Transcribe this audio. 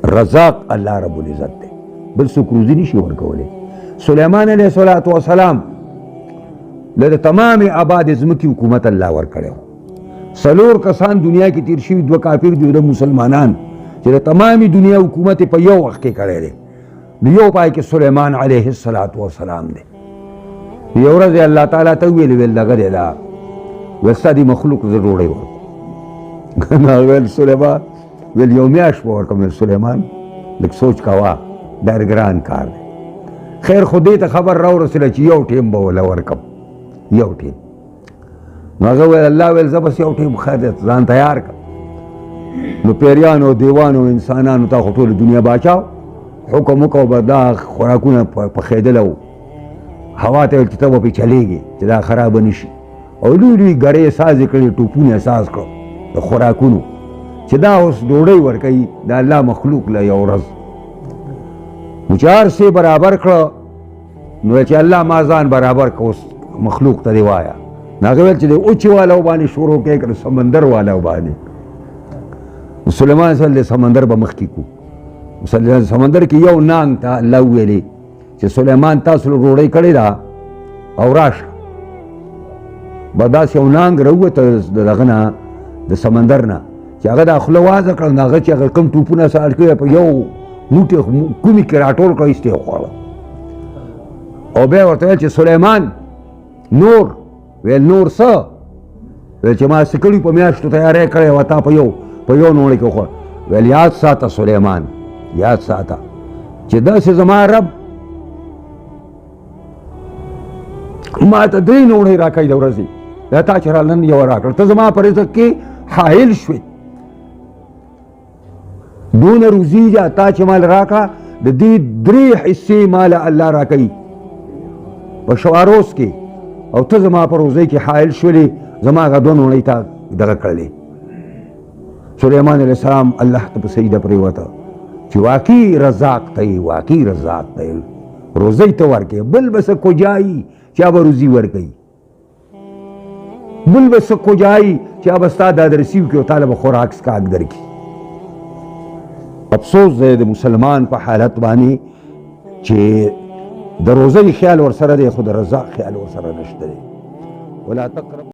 رزاق الله رب العزت دی، بل څوک روزي نشي ورکولی. سلیمان علیه الصلاة والسلام له تمام آباد ځمکې حکومت الله ورکړی و. 4 کسان دنیا کې تیر شوي، 2 کافر دي، 2 مسلمانان، چې د تمامي دنیا حکومت په یو وخت کې کړی دی. د یو پای کې سلیمان علیه السلام دی. یو ورځ الله تعالی ته ویل دغه دی دا وستا دي مخلوق زه ډوډۍ ورکوم. ویل سلیمان ویل یو میاشت به ورکوم. سلیمان لږ سوچ کوه، دا ګران کار دی. خیر خو دې ته خبر راورسېده چې یو ټیم به وله ورکم، یو ټیم. نو هغه ویل الله ویل زه بس یو ټیم خیر دی ځان تیار کړه. نو پیریانو دیوانو انسانانو ته خو ټوله دنیا باچاو حکم وکړو به دا خوراکونه پخېدله وو. هوا ته ویل چې ته به پرې چلېږي چې دا خرابه نه شي. او لوی لوی ګړۍ سازې کړې، ټوپونه ساز کړو د خوراکونو چې دا اوس ډوډۍ ورکوي د الله مخلوق له یو ورځ. نو چې هر څه برابر کړه نو چې الله ما ځان برابر کړه اوس مخلوق ته دې وایه. نو هغه ویل چې د اوچې والاو باندې شروع کړې که د سمندر والاو باندې. سلیمان صلی سمندر به مخکې کړو. سمندر کې یو نانګ ته الله وویلې چې سلیمان تاسو له ډوډۍ کړې ده او راشه. به داسې یو نانګ راووته د دغه نه د سمندر نه چې هغه دا خوله وازه کړه. نو هغه چې هغه کوم ټوپونه ساړ کړي په یو موټې کومې کې راټول کړه، ایسته یې وخوړه. او بیا ورته ویل چې سلیمان نور. ویل نور څه؟ ویل چې ما څه کړي په میاشتو تیاری کړی وه تا په یو نوړی کې وخوړه. ویل یاد ساته سلیمان، یاد ساته چې داسې زما رب ما ته 3 نوړۍ راکوي د ورځې، دا تا چې رال نن یوه راکړه. ته زما په رزق کې حایل شوې، دونه روزي ده تا چې مال راکړه د دې 3 حصې مال الله راکوي په شواروز کې، او ته زما په روزۍ کې حایل شولې، زما هغه 2 نوړۍ تا دغه کړلې. سلیمان علیه السلام الله ته په سجده پرېوته چې واقعي رزاق ته، واقعي رزاق ته روزۍ ته ورکوي. بل به څه کوجایي چا به روزي ورکوي، بل به څه کوجایي چا به ستا دادرسي وکړي او تاله به خوراک څښاک درکړي. افسوس دی د مسلمان په حالت باندې چې د روزۍ خیال ورسره دی خو د رزاق خیال ورسره نشته دی. ولا تقرب